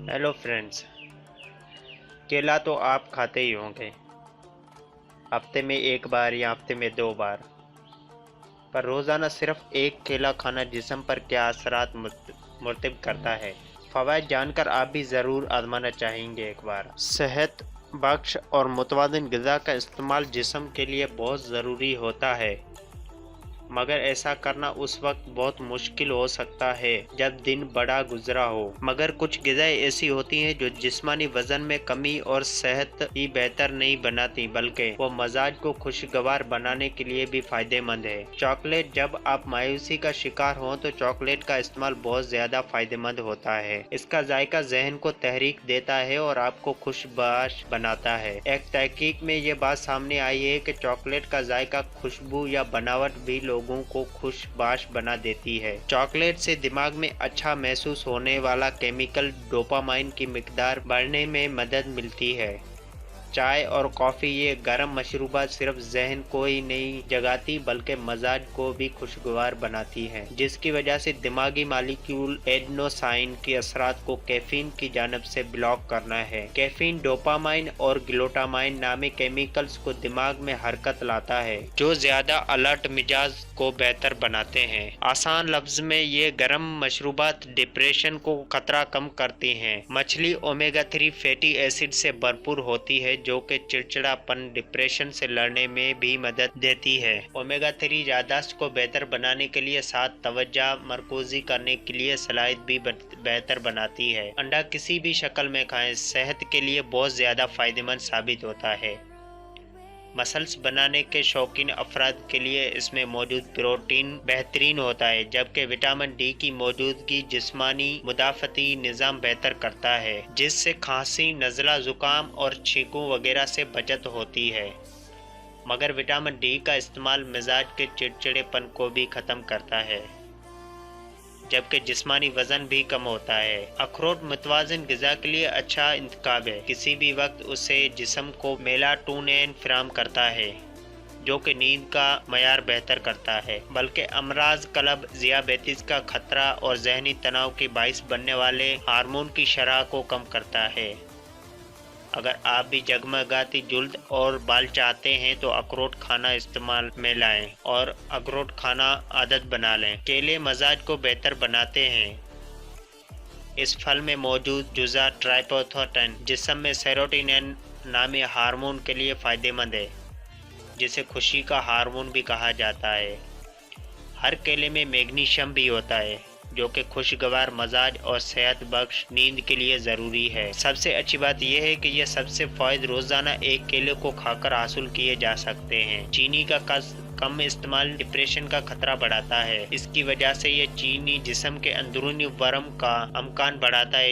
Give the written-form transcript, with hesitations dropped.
Hello friends. केला तो आप खाते ही होंगे, हफ्ते में एक बार या हफ्ते में 2 बार। पर रोज़ाना सिर्फ एक केला खाना जिस्म पर क्या असरात मुर्तब करता है, फ़वाइद जानकर आप भी ज़रूर आजमाना चाहेंगे एक बार। सेहत बख्श और मुतवाज़िन ग़िज़ा का इस्तेमाल जिस्म के लिए बहुत ज़रूरी होता है, मगर ऐसा करना उस वक्त बहुत मुश्किल हो सकता है जब दिन बड़ा गुजरा हो। मगर कुछ ग़िज़ाएँ ऐसी होती हैं जो जिस्मानी वज़न में कमी और सेहत ही बेहतर नहीं बनाती, बल्कि वो मजाज को खुशगवार बनाने के लिए भी फ़ायदेमंद है। चॉकलेट। जब आप मायूसी का शिकार हों तो चॉकलेट का इस्तेमाल बहुत ज़्यादा फ़ायदेमंद होता है। इसका जायका ज़हन को तहरीक देता है और आपको खुशबाश बनाता है। एक तहकीक में ये बात सामने आई है कि चॉकलेट का जायका, खुशबू या बनावट भी लोगों को खुशबाश बना देती है। चॉकलेट से दिमाग में अच्छा महसूस होने वाला केमिकल डोपामाइन की मिकदार बढ़ने में मदद मिलती है। चाय और कॉफ़ी, ये गर्म मशरूबात सिर्फ जहन को ही नहीं जगाती बल्कि मजाज को भी खुशगवार बनाती हैं, जिसकी वजह से दिमागी मालिक्यूल एडेनोसाइन के असरात को कैफीन की जानिब से ब्लॉक करना है। कैफीन डोपामाइन और ग्लूटामाइन नामी केमिकल्स को दिमाग में हरकत लाता है, जो ज़्यादा अलर्ट मिजाज को बेहतर बनाते हैं। आसान लफ्ज में ये गर्म मशरूबात डिप्रेशन को खतरा कम करती हैं। मछली ओमेगा 3 फैटी एसिड से भरपूर होती है, जो कि चिड़चिड़ापन, डिप्रेशन से लड़ने में भी मदद देती है। ओमेगा 3 याददाश्त को बेहतर बनाने के लिए साथ तवज्जो मरकूज़ी करने के लिए सलाहियत भी बेहतर बनाती है। अंडा किसी भी शक्ल में खाएं, सेहत के लिए बहुत ज़्यादा फ़ायदेमंद साबित होता है। मसल्स बनाने के शौकीन अफराद के लिए इसमें मौजूद प्रोटीन बेहतरीन होता है, जबकि विटामिन डी की मौजूदगी जिस्मानी मुदाफ़ती निज़ाम बेहतर करता है, जिससे खांसी, नज़ला, ज़ुकाम और छींकों वगैरह से बचत होती है। मगर विटामिन डी का इस्तेमाल मिजाज के चिड़चिड़ेपन को भी ख़त्म करता है, जबकि जिस्मानी वज़न भी कम होता है। अखरोट मुतवाज़िन ग़िज़ा के लिए अच्छा इंतखाब है। किसी भी वक्त उसे जिस्म को मेलाटोनिन फराहम करता है, जो कि नींद का मयार बेहतर करता है, बल्कि अमराज कल्ब, ज़ियाबेतिस का खतरा और जहनी तनाव के बाइस बनने वाले हार्मोन की शरह को कम करता है। अगर आप भी जगमगाती जुल्द और बाल चाहते हैं तो अखरोट खाना इस्तेमाल में लाएं और अखरोट खाना आदत बना लें। केले मजाज को बेहतर बनाते हैं। इस फल में मौजूद जुज़ा ट्राइपोथोटेन जिस्म में सेरोटोनिन नामी हार्मोन के लिए फ़ायदेमंद है, जिसे खुशी का हार्मोन भी कहा जाता है। हर केले में मैग्नीशियम भी होता है, जो कि खुशगवार मजाज और सेहत बख्श नींद के लिए ज़रूरी है। सबसे अच्छी बात यह है कि यह सबसे फ़ायदे रोज़ाना एक केले को खाकर हासिल किए जा सकते हैं। चीनी का कम इस्तेमाल डिप्रेशन का खतरा बढ़ाता है। इसकी वजह से यह चीनी जिस्म के अंदरूनी वर्म का अमकान बढ़ाता है,